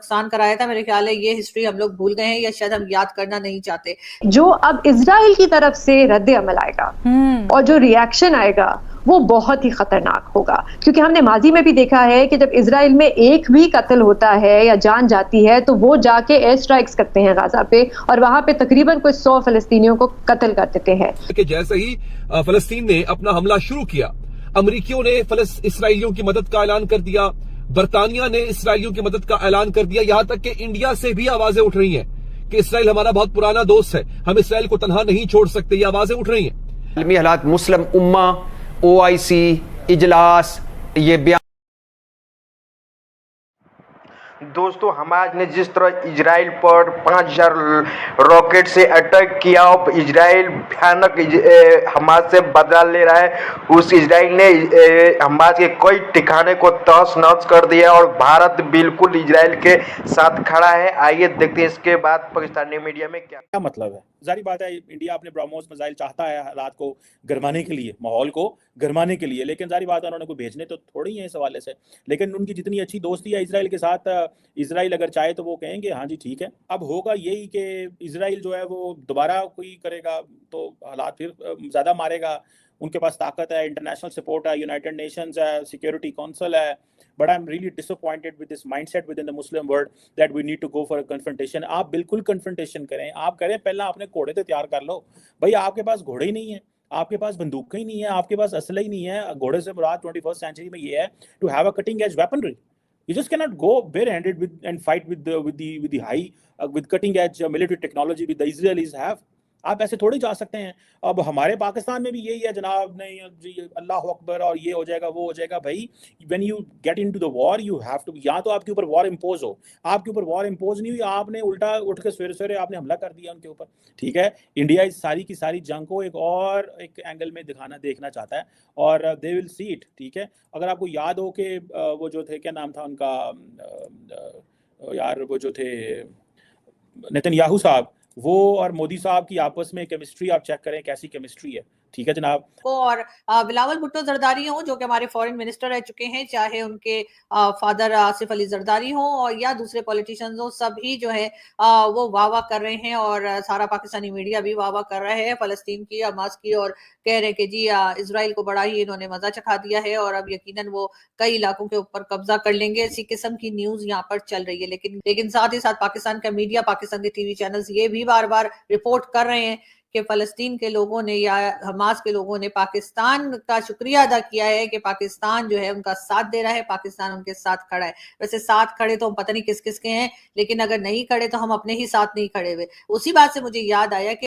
नुकसान कराया था। मेरे ख्याल है ये हिस्ट्री हम लोग भूल गए हैं या शायद हम याद करना नहीं चाहते। जो अब इजराइल की तरफ से रद्द अमल आएगा और जो रिएक्शन आएगा वो बहुत ही खतरनाक होगा, क्योंकि हमने माजी में भी देखा है कि जब इजराइल में एक भी कत्ल होता है या जान जाती है तो वो जाके एयर स्ट्राइक्स करते हैं गाजा पे और वहां पे तकरीबन कोई 100 फलस्तीनियों को कत्ल कर देते हैं। कि जैसे ही फलस्तीन ने अपना हमला शुरू किया, अमरीकियों ने इसराइलियों की मदद का ऐलान कर दिया, बरतानिया ने इसराइलियों की मदद का ऐलान कर दिया, यहां तक कि इंडिया से भी आवाजें उठ रही हैं कि इसराइल हमारा बहुत पुराना दोस्त है, हम इसराइल को तनहा नहीं छोड़ सकते। ये आवाजें उठ रही हैं। आलमी हालात, मुस्लिम उम्मा, OIC इजलास, ये बयान। दोस्तों, हमास ने जिस तरह इजराइल पर 5000 रॉकेट से अटैक किया और इजराइल भयानक हमास से बदला ले रहा है, उस इजराइल ने हमास के कई ठिकाने को तहस नहस कर दिया और भारत बिल्कुल इजराइल के साथ खड़ा है। आइए देखते हैं इसके बाद पाकिस्तानी मीडिया में क्या मतलब है। जारी बात है, इंडिया अपने ब्रह्मोस मिसाइल चाहता है हालात को गरमाने के लिए, माहौल को गरमाने के लिए, लेकिन जारी बात है उन्होंने कोई भेजने तो थोड़ी है इस हवाले से। लेकिन उनकी जितनी अच्छी दोस्ती है इसराइल के साथ, इसराइल अगर चाहे तो वो कहेंगे हाँ जी ठीक है। अब होगा यही कि इसराइल जो है वो दोबारा कोई करेगा तो हालात फिर ज़्यादा मारेगा। उनके पास ताकत है, इंटरनेशनल सपोर्ट है, यूनाइटेड नेशंस है, सिक्योरिटी काउंसिल है। But I am really disappointed with this mindset within the Muslim world that we need to go for a confrontation. आप बिल्कुल कन्फ्रंटेशन करें, आप करें, पहला अपने घोड़े तो तैयार कर लो। भाई आपके पास घोड़े ही नहीं है, आपके पास बंदूकें ही नहीं है, आपके पास असला ही नहीं है। घोड़े से मुराद 21st सेंचुरी में ये है to have a cutting edge weaponry. You just cannot go barehanded and fight with the high with cutting edge military technology with the Israelis have. आप ऐसे थोड़ी जा सकते हैं। अब हमारे पाकिस्तान में भी यही है जनाब, नहीं जी अल्लाह अकबर और ये हो जाएगा वो हो जाएगा। भाई when you get into the war you have to, या तो आपके ऊपर वॉर इम्पोज हो, आपके ऊपर वॉर इम्पोज नहीं हुई, आपने उल्टा उठ के सवेरे सवेरे आपने हमला कर दिया उनके ऊपर। ठीक है, इंडिया इस सारी की सारी जंग को एक एंगल में देखना चाहता है और दे विल सी इट। ठीक है, अगर आपको याद हो कि वो जो थे, क्या नाम था उनका यार, वो जो थे नेतन्याहू साहब, वो और मोदी साहब की आपस में केमिस्ट्री आप चेक करें कैसी केमिस्ट्री है। ठीक है जनाब। और बिलावल भुट्टो जरदारी हो जो कि हमारे फॉरेन मिनिस्टर रह चुके हैं, चाहे उनके फादर आसिफ अली जरदारी हो और या दूसरे पॉलिटिशियंस हो, सभी जो है वो वाह कर रहे हैं और सारा पाकिस्तानी मीडिया भी वाह कर रहा है फलस्तीन की, हमास की, और कह रहे हैं कि जी इजराइल को बड़ा ही इन्होंने मजा चखा दिया है और अब यकीनन वो कई इलाकों के ऊपर कब्जा कर लेंगे। इसी किस्म की न्यूज यहाँ पर चल रही है। लेकिन साथ ही साथ पाकिस्तान का मीडिया, पाकिस्तान के टीवी चैनल्स ये भी बार बार रिपोर्ट कर रहे हैं कि फलस्तीन के लोगों ने या हमास के लोगों ने पाकिस्तान का शुक्रिया अदा किया है कि पाकिस्तान जो है उनका साथ दे रहा है, पाकिस्तान उनके साथ खड़ा है। वैसे साथ खड़े तो हम पता नहीं किस किस के हैं, लेकिन अगर नहीं खड़े तो हम अपने ही साथ नहीं खड़े हुए। उसी बात से मुझे याद आया कि